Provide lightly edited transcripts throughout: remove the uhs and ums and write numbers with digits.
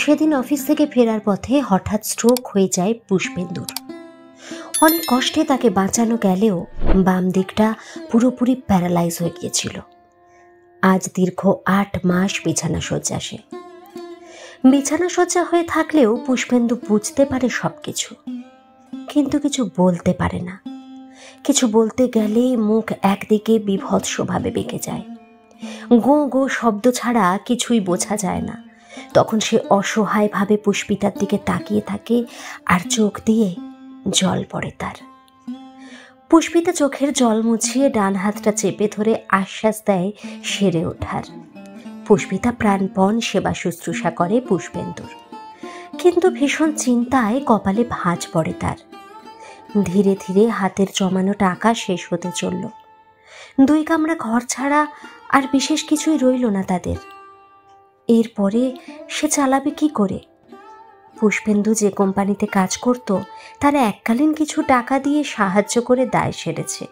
সেদিন অফিস থেকে ফেরার পথে হঠাৎ স্ট্রোক হয়ে যায় পুষ্পেন্দুর। অনেক কষ্টে তাকে বাঁচানো গেলেও বাম দিকটা পুরোপুরি প্যারালাইজ হয়ে গিয়েছিল। আজ দীর্ঘ 8 মাস বিছানাশয্যা। সে বিছানাশয্যা হয়ে থাকলেও পুষ্পেন্দু বুঝতে পারে সবকিছু, কিন্তু কিছু বলতে পারে না। কিছু বলতে গেলেই মুখ একদিকে বিভৎসভাবে বেঁকে যায়। গো গো শব্দ ছাড়া কিছুই বোঝা যায় না। তখন সে অসহায়ভাবে পুষ্পিতার দিকে তাকিয়ে থাকে, আর চোখ দিয়ে জল পড়ে তার। পুষ্পিতা চোখের জল মুছিয়ে ডান হাতটা চেপে ধরে আশ্বাস দেয় সেরে ওঠার। পুষ্পিতা প্রাণপণ সেবা শুশ্রূষা করে পুষ্পেন্দুর, কিন্তু ভীষণ চিন্তায় কপালে ভাঁজ পড়ে তার। ধীরে ধীরে হাতের জমানো টাকা শেষ হতে চলল। 2 কামরা ঘর ছাড়া আর বিশেষ কিছুই রইল না তাদের। এরপরে সে চালাবে কি করে? পুষ্পেন্দু যে কোম্পানিতে কাজ করত তারা এককালীন কিছু টাকা দিয়ে সাহায্য করে দায় সেরেছে।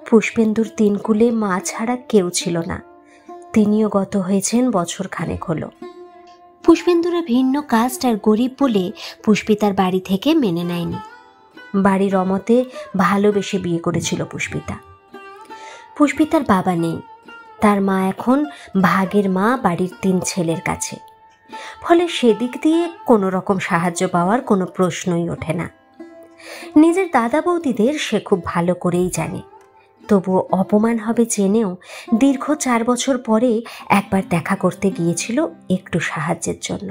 পুষ্পেন্দুর 3 কুলে মা ছাড়া কেউ ছিল না। তিনিও গত হয়েছেন বছর খানেক হলো। পুষ্পেন্দুরা ভিন্ন কাস্ট আর গরিব বলে পুষ্পিতার বাড়ি থেকে মেনে নেয়নি। বাড়ির অমতে ভালোবেসে বিয়ে করেছিল পুষ্পিতা। পুষ্পিতার বাবা নেই, তার মা এখন ভাগের মা বাড়ির 3 ছেলের কাছে। ফলে সেদিক দিয়ে কোনো রকম সাহায্য পাওয়ার কোনো প্রশ্নই ওঠে না। নিজের দাদা বৌদিদের সে খুব ভালো করেই জানে, তবুও অপমান হবে জেনেও দীর্ঘ 4 বছর পরে একবার দেখা করতে গিয়েছিল একটু সাহায্যের জন্য।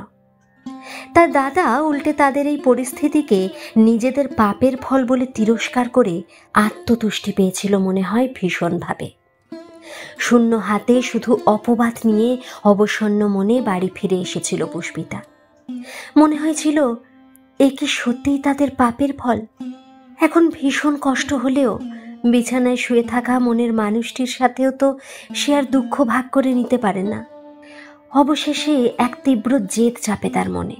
তার দাদা উল্টে তাদের এই পরিস্থিতিকে নিজেদের পাপের ফল বলে তিরস্কার করে আত্মতুষ্টি পেয়েছিল মনে হয় ভীষণভাবে। শূন্য হাতে শুধু অপবাদ নিয়ে অবসন্ন মনে বাড়ি ফিরে এসেছিল পুষ্পিতা। মনে হয়েছিল এ কি সত্যিই তাদের পাপের ফল? এখন ভীষণ কষ্ট হলেও বিছানায় শুয়ে থাকা মনের মানুষটির সাথেও তো সে আর দুঃখ ভাগ করে নিতে পারে না। অবশেষে এক তীব্র জেদ চাপে তার মনে,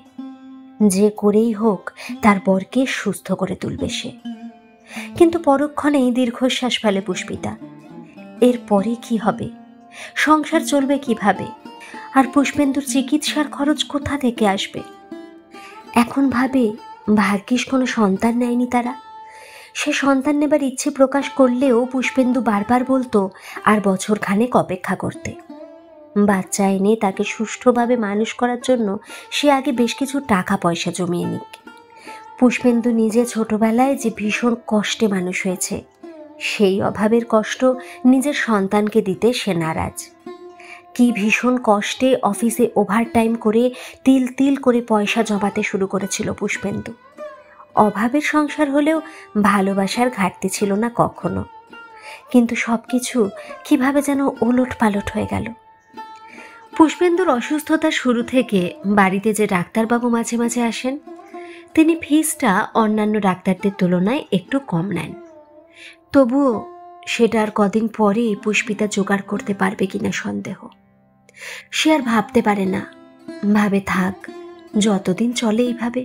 যে করেই হোক তার বরকে সুস্থ করে তুলবে সে। কিন্তু পরক্ষণেই দীর্ঘশ্বাস ফেলে পুষ্পিতা। এরপরে কি হবে? সংসার চলবে কিভাবে? আর পুষ্পেন্দুর চিকিৎসার খরচ কোথা থেকে আসবে? এখন ভাবে ভাগ্যিস কোনো সন্তান নেয়নি তারা। সে সন্তান নেবার ইচ্ছে প্রকাশ করলেও পুষ্পেন্দু বারবার বলতো আর বছর খানেক অপেক্ষা করতে। বাচ্চা এনে তাকে সুষ্ঠুভাবে মানুষ করার জন্য সে আগে বেশ কিছু টাকা পয়সা জমিয়ে নিক। পুষ্পেন্দু নিজে ছোটবেলায় যে ভীষণ কষ্টে মানুষ হয়েছে, সেই অভাবের কষ্ট নিজের সন্তানকে দিতে সে নারাজ। কি ভীষণ কষ্টে অফিসে ওভারটাইম করে তিল তিল করে পয়সা জমাতে শুরু করেছিল পুষ্পেন্দু। অভাবের সংসার হলেও ভালোবাসার ঘাটতি ছিল না কখনো, কিন্তু সবকিছু কিভাবে যেন ওলট পালট হয়ে গেল। পুষ্পেন্দুর অসুস্থতার শুরু থেকে বাড়িতে যে ডাক্তারবাবু মাঝে মাঝে আসেন, তিনি ফিসটা অন্যান্য ডাক্তারদের তুলনায় একটু কম নেন। তবুও সেটা আর কদিন পরে পুষ্পিতা জোগাড় করতে পারবে কিনা সন্দেহ। সে আর ভাবতে পারে না, ভাবে থাক যতদিন চলে এইভাবে।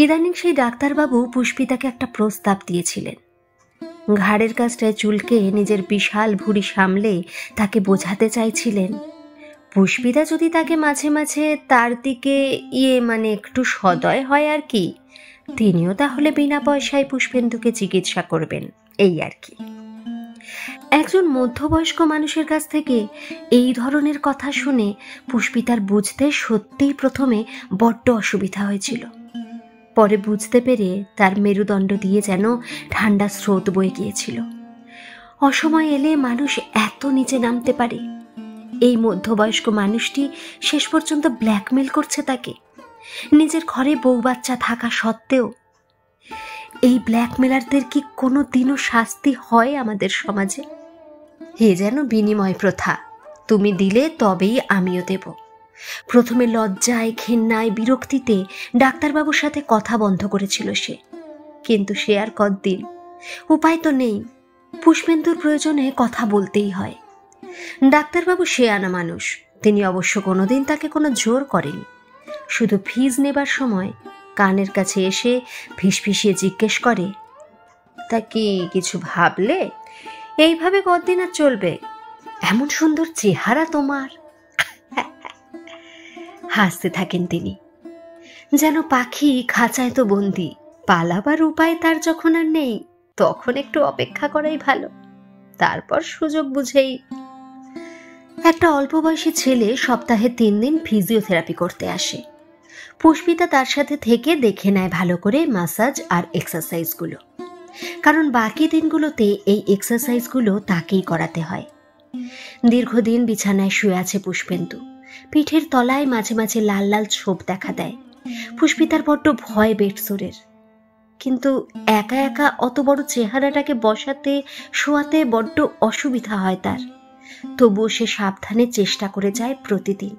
ইদানিং সেই ডাক্তারবাবু পুষ্পিতাকে একটা প্রস্তাব দিয়েছিলেন। ঘাড়ের কাছটায় চুলকে নিজের বিশাল ভুঁড়ি সামলে তাকে বোঝাতে চাইছিলেন, পুষ্পিতা যদি তাকে মাঝে মাঝে তার দিকে একটু সদয় হয় আর কি, তিনিও তাহলে বিনা পয়সায় পুষ্পেন্দুকে চিকিৎসা করবেন, এই আর কি। একজন মধ্যবয়স্ক মানুষের কাছ থেকে এই ধরনের কথা শুনে পুষ্পিতার বুঝতে সত্যিই প্রথমে বড্ড অসুবিধা হয়েছিল। পরে বুঝতে পেরে তার মেরুদণ্ড দিয়ে যেন ঠান্ডা স্রোত বয়ে গিয়েছিল। অসময় এলে মানুষ এত নিচে নামতে পারে? এই মধ্যবয়স্ক মানুষটি শেষ পর্যন্ত ব্ল্যাকমেল করছে তাকে, নিজের ঘরে বউ বাচ্চা থাকা সত্ত্বেও। এই ব্ল্যাকমেলারদের কি কোনো দিনও শাস্তি হয় আমাদের সমাজে? এ যেন বিনিময় প্রথা, তুমি দিলে তবেই আমিও দেব। প্রথমে লজ্জায়, ঘেন্নায়, বিরক্তিতে ডাক্তারবাবুর সাথে কথা বন্ধ করেছিল সে, কিন্তু সে আর কতদিন? উপায় তো নেই, পুষ্পেন্দুর প্রয়োজনে কথা বলতেই হয়। ডাক্তারবাবু শেয়ানা মানুষ, তিনি অবশ্য কোনোদিন তাকে কোনো জোর করেনি। শুধু ফিজ নেবার সময় কানের কাছে এসে ফিসফিসিয়ে জিজ্ঞেস করে, তা কি কিছু ভাবলে? এইভাবে কতদিন আর চলবে? এমন সুন্দর চেহারা তোমার। হাসতে থাকেন তিনি। যেন পাখি খাঁচায় তো বন্দি, পালাবার উপায় তার যখন আর নেই, তখন একটু অপেক্ষা করাই ভালো, তারপর সুযোগ বুঝেই। একটা অল্প বয়সী ছেলে সপ্তাহে 3 দিন ফিজিওথেরাপি করতে আসে। পুষ্পিতা তার সাথে থেকে দেখে নেয় ভালো করে মাসাজ আর এক্সারসাইজগুলো, কারণ বাকি দিনগুলোতে এই এক্সারসাইজগুলো তাকেই করাতে হয়। দীর্ঘদিন বিছানায় শুয়ে আছে পুষ্পেন্দু। পিঠের তলায় মাঝে মাঝে লাল লাল ছোপ দেখা দেয়। পুষ্পিতার বড্ড ভয় বেটসুরের, কিন্তু একা একা অত বড় চেহারাটাকে বসাতে শোয়াতে বড্ড অসুবিধা হয় তার। তবুও সে সাবধানে চেষ্টা করে যায় প্রতিদিন।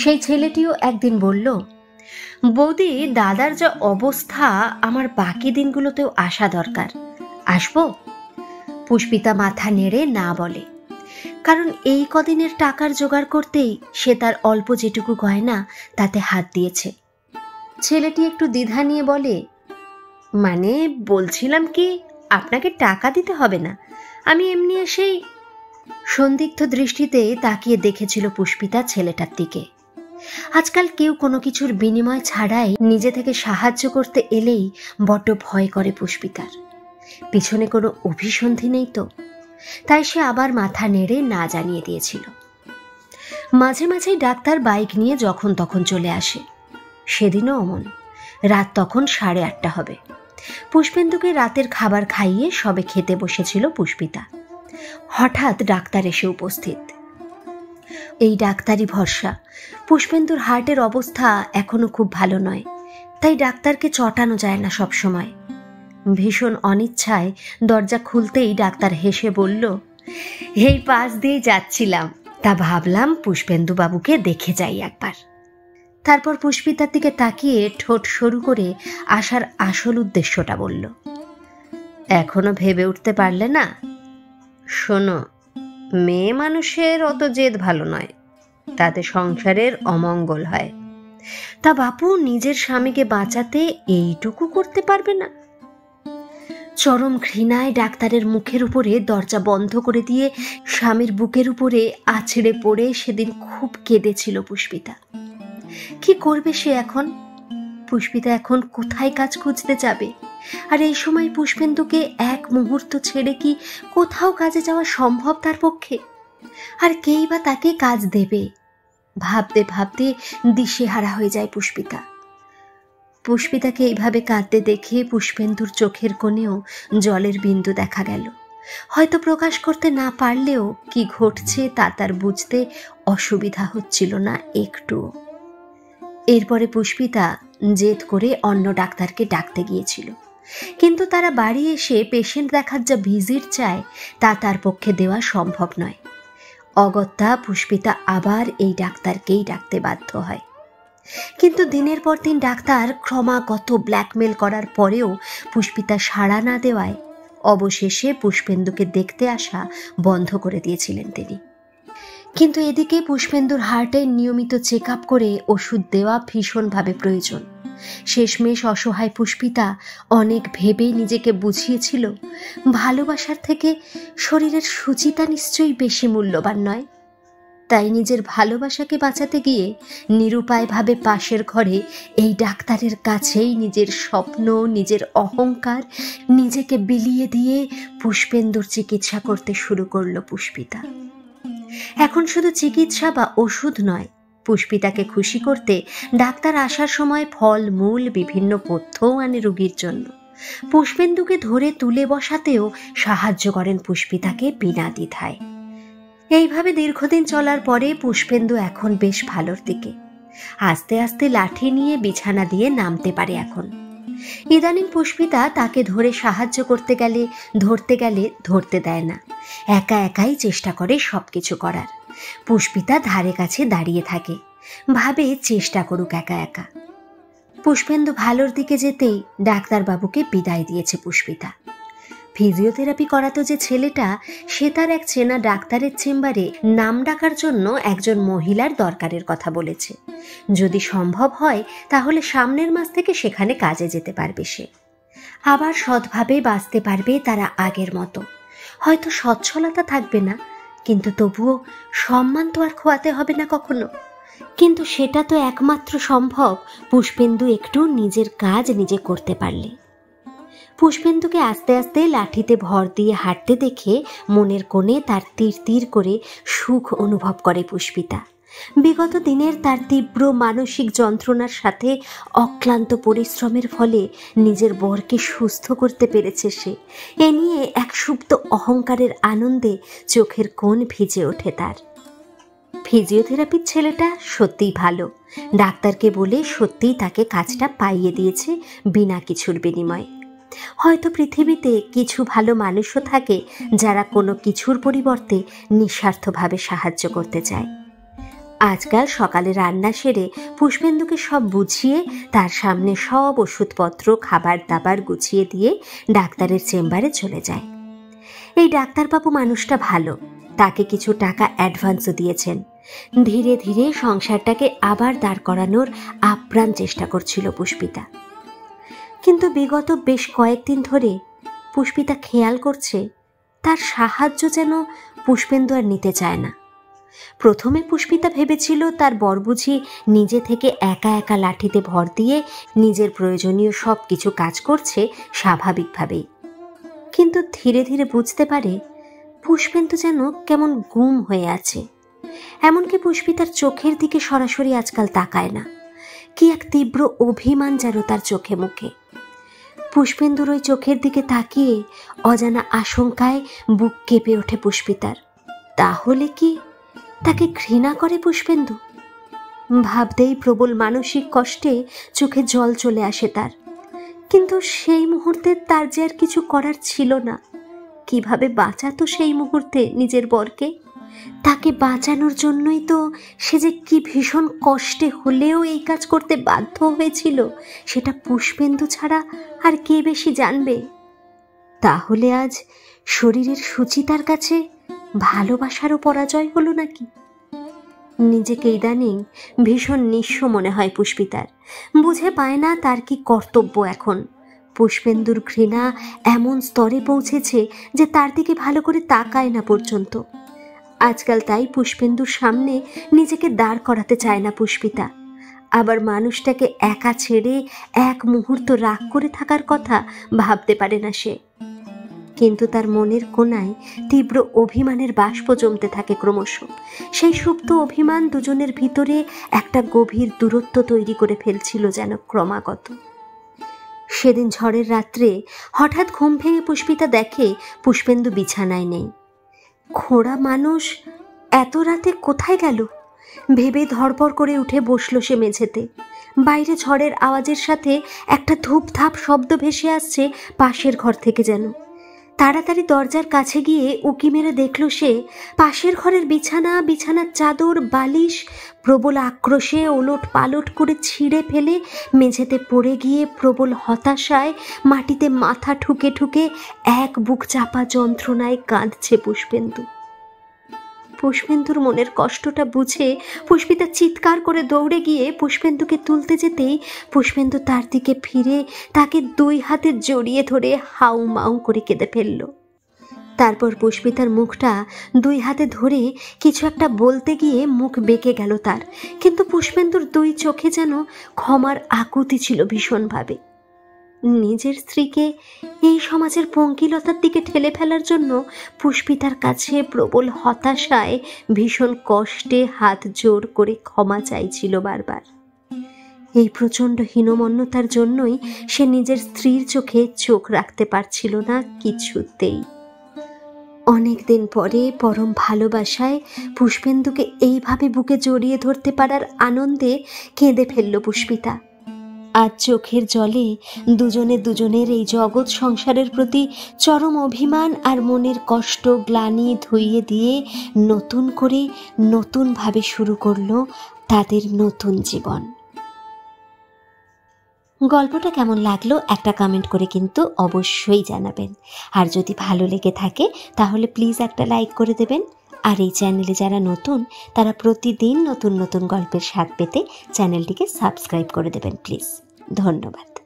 সেই ছেলেটিও একদিন বলল, বৌদি, দাদার যা অবস্থা, আমার বাকি দিনগুলোতেও আসা দরকার, আসবো? পুষ্পিতা মাথা নেড়ে না বলে, কারণ এই কদিনের টাকার জোগাড় করতেই সে তার অল্প যেটুকু গয়না তাতে হাত দিয়েছে। ছেলেটি একটু দ্বিধা নিয়ে বলে, মানে বলছিলাম কি, আপনাকে টাকা দিতে হবে না, আমি এমনি এসেই। সন্দিগ্ধ দৃষ্টিতে তাকিয়ে দেখেছিল পুষ্পিতা ছেলেটার দিকে। আজকাল কেউ কোনো কিছুর বিনিময় ছাড়াই নিজে থেকে সাহায্য করতে এলেই বড্ড ভয় করে পুষ্পিতার। পিছনে কোনো অভিসন্ধি নেই তো, তাই সে আবার মাথা নেড়ে না জানিয়ে দিয়েছিল। মাঝে মাঝেই ডাক্তার বাইক নিয়ে যখন তখন চলে আসে। সেদিনও অমন। রাত তখন 8:30 হবে। পুষ্পেন্দুকে রাতের খাবার খাইয়ে সবে খেতে বসেছিল পুষ্পিতা। হঠাৎ ডাক্তার এসে উপস্থিত। এই ডাক্তারই ভরসা। পুষ্পেন্দুর হার্টের অবস্থা এখনো খুব ভালো নয়, তাই ডাক্তারকে চটানো যায় না সব সময়। ভীষণ অনিচ্ছায় দরজা খুলতেই ডাক্তার হেসে বলল, এই পাশ দিয়ে যাচ্ছিলাম, তা ভাবলাম পুষ্পেন্দু বাবুকে দেখে যাই একবার। তারপর পুষ্পিতার দিকে তাকিয়ে ঠোঁট সরু করে আসার আসল উদ্দেশ্যটা বলল, এখনো ভেবে উঠতে পারলে না? শোনো, মেয়ে মানুষের অত জেদ ভালো নয়, তাতে সংসারের অমঙ্গল হয়। তা বাপু নিজের স্বামীকে বাঁচাতে এইটুকু করতে পারবে না? চরম ঘৃণায় ডাক্তারের মুখের উপরে দরজা বন্ধ করে দিয়ে স্বামীর বুকের উপরে আছড়ে পড়ে সেদিন খুব কেঁদেছিল পুষ্পিতা। কি করবে সে এখন? পুষ্পিতা এখন কোথায় কাজ খুঁজতে যাবে? আর এই সময় পুষ্পেন্দুকে এক মুহূর্ত ছেড়ে কি কোথাও কাজে যাওয়া সম্ভব তার পক্ষে? আর কেই বা তাকে কাজ দেবে? ভাবতে ভাবতে দিশেহারা হয়ে যায় পুষ্পিতা। পুষ্পিতাকে এইভাবে কাঁদতে দেখে পুষ্পেন্দুর চোখের কোণেও জলের বিন্দু দেখা গেল। হয়তো প্রকাশ করতে না পারলেও কি ঘটছে তা তার বুঝতে অসুবিধা হচ্ছিল না একটুও। এরপরে পুষ্পিতা জেদ করে অন্য ডাক্তারকে ডাকতে গিয়েছিল, কিন্তু তারা বাড়ি এসে পেশেন্ট দেখার যা ভিজিট চায় তা তার পক্ষে দেওয়া সম্ভব নয়। অগত্যা পুষ্পিতা আবার এই ডাক্তারকেই ডাকতে বাধ্য হয়। কিন্তু দিনের পর দিন ডাক্তার ক্রমাগত ব্ল্যাকমেল করার পরেও পুষ্পিতা সাড়া না দেওয়ায় অবশেষে পুষ্পেন্দুকে দেখতে আসা বন্ধ করে দিয়েছিলেন তিনি। কিন্তু এদিকে পুষ্পেন্দুর হার্টের নিয়মিত চেক আপ করে ওষুধ দেওয়া ভীষণভাবে প্রয়োজন। শেষমেশ অসহায় পুষ্পিতা অনেক ভেবে নিজেকে বুঝিয়েছিল, ভালোবাসার থেকে শরীরের সুচিতা নিশ্চয়ই বেশি মূল্যবান নয়। তাই নিজের ভালোবাসাকে বাঁচাতে গিয়ে নিরুপায়ভাবে পাশের ঘরে এই ডাক্তারের কাছেই নিজের স্বপ্ন, নিজের অহংকার, নিজেকে বিলিয়ে দিয়ে পুষ্পেন্দুর চিকিৎসা করতে শুরু করল পুষ্পিতা। এখন শুধু চিকিৎসা বা ওষুধ নয়, পুষ্পিতাকে খুশি করতে ডাক্তার আসার সময় ফল মূল বিভিন্ন পথ্যও আনে রোগীর জন্য। পুষ্পেন্দুকে ধরে তুলে বসাতেও সাহায্য করেন পুষ্পিতাকে বিনা দ্বিধায়। এইভাবে দীর্ঘদিন চলার পরে পুষ্পেন্দু এখন বেশ ভালোর দিকে। আস্তে আস্তে লাঠি নিয়ে বিছানা দিয়ে নামতে পারে এখন। ইদানিং পুষ্পিতা তাকে ধরে সাহায্য করতে গেলে ধরতে দেয় না, একা একাই চেষ্টা করে সবকিছু করার। পুষ্পিতা ধারে কাছে দাঁড়িয়ে থাকে, ভাবে চেষ্টা করুক একা একা। পুষ্পেন্দু ভালোর দিকে যেতেই ডাক্তারবাবুকে বিদায় দিয়েছে পুষ্পিতা। ফিজিওথেরাপি করাতো যে ছেলেটা, সে তার এক চেনা ডাক্তারের চেম্বারে নাম ডাকার জন্য একজন মহিলার দরকারের কথা বলেছে। যদি সম্ভব হয় তাহলে সামনের মাস থেকে সেখানে কাজে যেতে পারবে সে। আবার সৎভাবে বাঁচতে পারবে তারা আগের মতো। হয়তো সচ্ছলতা থাকবে না, কিন্তু তবুও সম্মান তো আর খোয়াতে হবে না কখনো। কিন্তু সেটা তো একমাত্র সম্ভব পুষ্পেন্দু একটু নিজের কাজ নিজে করতে পারলে। পুষ্পেন্দুকে আস্তে আস্তে লাঠিতে ভর দিয়ে হাঁটতে দেখে মনের কোণে তার তীর তীর করে সুখ অনুভব করে পুষ্পিতা। বিগত দিনের তার তীব্র মানসিক যন্ত্রণার সাথে অক্লান্ত পরিশ্রমের ফলে নিজের বরকে সুস্থ করতে পেরেছে সে। এ নিয়ে এক সুপ্ত অহংকারের আনন্দে চোখের কোণ ভিজে ওঠে তার। ফিজিওথেরাপির ছেলেটা সত্যিই ভালো। ডাক্তারকে বলে সত্যিই তাকে কাজটা পাইয়ে দিয়েছে বিনা কিছুর বিনিময়ে। হয়তো পৃথিবীতে কিছু ভালো মানুষও থাকে যারা কোনো কিছুর পরিবর্তে নিঃস্বার্থভাবে সাহায্য করতে চায়। আজকাল সকালে রান্না সেরে পুষ্পেন্দুকে সব বুঝিয়ে তার সামনে সব ওষুধপত্র খাবার দাবার গুছিয়ে দিয়ে ডাক্তারের চেম্বারে চলে যায়। এই ডাক্তারবাবু মানুষটা ভালো, তাকে কিছু টাকা অ্যাডভান্সও দিয়েছেন। ধীরে ধীরে সংসারটাকে আবার দাঁড় করানোর আপ্রাণ চেষ্টা করছিল পুষ্পিতা। কিন্তু বিগত বেশ কয়েকদিন ধরে পুষ্পিতা খেয়াল করছে তার সাহায্য যেন পুষ্পেন্দু আর নিতে চায় না। প্রথমে পুষ্পিতা ভেবেছিল তার বর বুঝি নিজে থেকে একা একা লাঠিতে ভর দিয়ে নিজের প্রয়োজনীয় সব কিছু কাজ করছে স্বাভাবিকভাবেই। কিন্তু ধীরে ধীরে বুঝতে পারে পুষ্পেন্দু যেন কেমন গুম হয়ে আছে। এমনকি পুষ্পিতার চোখের দিকে সরাসরি আজকাল তাকায় না। কি এক তীব্র অভিমান যেন তার চোখে মুখে। পুষ্পেন্দুর ওই চোখের দিকে তাকিয়ে অজানা আশঙ্কায় বুক কেঁপে ওঠে পুষ্পিতার। তাহলে কি তাকে ঘৃণা করে পুষ্পেন্দু? ভাবতেই প্রবল মানসিক কষ্টে চোখে জল চলে আসে তার। কিন্তু সেই মুহূর্তে তার যে আর কিছু করার ছিল না। কিভাবে বাঁচাতো সেই মুহূর্তে নিজের বরকে? তাকে বাঁচানোর জন্যই তো সে যে কি ভীষণ কষ্টে হলেও এই কাজ করতে বাধ্য হয়েছিল, সেটা পুষ্পেন্দু ছাড়া আর কে বেশি জানবে? তাহলে আজ শরীরের সুচিতার কাছে ভালোবাসারও পরাজয় হলো নাকি? নিজেকে ইদানিং ভীষণ নিঃস্ব মনে হয় পুষ্পিতার। বুঝে পায় না তার কি কর্তব্য এখন। পুষ্পেন্দুর ঘৃণা এমন স্তরে পৌঁছেছে যে তার দিকে ভালো করে তাকায় না পর্যন্ত। আজকাল তাই পুষ্পেন্দুর সামনে নিজেকে দাঁড় করাতে চায় না পুষ্পিতা। আবার মানুষটাকে একা ছেড়ে এক মুহূর্ত রাগ করে থাকার কথা ভাবতে পারে না সে। কিন্তু তার মনের কোণায় তীব্র অভিমানের বাষ্প জমতে থাকে ক্রমশ। সেই সুপ্ত অভিমান দুজনের ভিতরে একটা গভীর দূরত্ব তৈরি করে ফেলছিল যেন ক্রমাগত। সেদিন ঝড়ের রাত্রে হঠাৎ ঘুম ভেঙে পুষ্পিতা দেখে পুষ্পেন্দু বিছানায় নেই। খোঁড়া মানুষ এত রাতে কোথায় গেল ভেবে ধড়পড় করে উঠে বসল সে মেঝেতে। বাইরে ঝড়ের আওয়াজের সাথে একটা ধূপধাপ শব্দ ভেসে আসছে পাশের ঘর থেকে যেন। তাড়াতাড়ি দরজার কাছে গিয়ে উকি মেরে দেখল সে পাশের ঘরের বিছানার চাদর বালিশ প্রবল আক্রোশে ওলট পালট করে ছিঁড়ে ফেলে মেঝেতে পড়ে গিয়ে প্রবল হতাশায় মাটিতে মাথা ঠুকে ঠুকে এক বুক চাপা যন্ত্রণায় কাঁদছে পুষ্পেন্দু। পুষ্পেন্দুর মনের কষ্টটা বুঝে পুষ্পিতা চিৎকার করে দৌড়ে গিয়ে পুষ্পেন্দুকে তুলতে যেতেই পুষ্পেন্দু তার দিকে ফিরে তাকে দুই হাতে জড়িয়ে ধরে হাউ মাউ করে কেঁদে ফেলল। তারপর পুষ্পিতার মুখটা দুই হাতে ধরে কিছু একটা বলতে গিয়ে মুখ বেঁকে গেল তার। কিন্তু পুষ্পেন্দুর দুই চোখে যেন ক্ষমার আকুতি ছিল ভীষণভাবে। নিজের স্ত্রীকে এই সমাজের পঙ্কিলতার দিকে ঠেলে ফেলার জন্য পুষ্পিতার কাছে প্রবল হতাশায় ভীষণ কষ্টে হাত জোর করে ক্ষমা চাইছিল বারবার। এই প্রচণ্ড হীনমন্যতার জন্যই সে নিজের স্ত্রীর চোখে চোখ রাখতে পারছিল না কিছুতেই। অনেকদিন পরে পরম ভালোবাসায় পুষ্পেন্দুকে এইভাবে বুকে জড়িয়ে ধরতে পারার আনন্দে কেঁদে ফেলল পুষ্পিতা। আজ চোখের জলে দুজনে দুজনের এই জগৎ সংসারের প্রতি চরম অভিমান আর মনের কষ্ট গ্লানি ধুইয়ে দিয়ে নতুন করে নতুনভাবে শুরু করলো তাদের নতুন জীবন। গল্পটা কেমন লাগলো একটা কমেন্ট করে কিন্তু অবশ্যই জানাবেন। আর যদি ভালো লেগে থাকে তাহলে প্লিজ একটা লাইক করে দেবেন। আর এই চ্যানেলে যারা নতুন তারা প্রতিদিন নতুন নতুন গল্পের স্বাদ পেতে চ্যানেলটিকে সাবস্ক্রাইব করে দেবেন প্লিজ। ধন্যবাদ।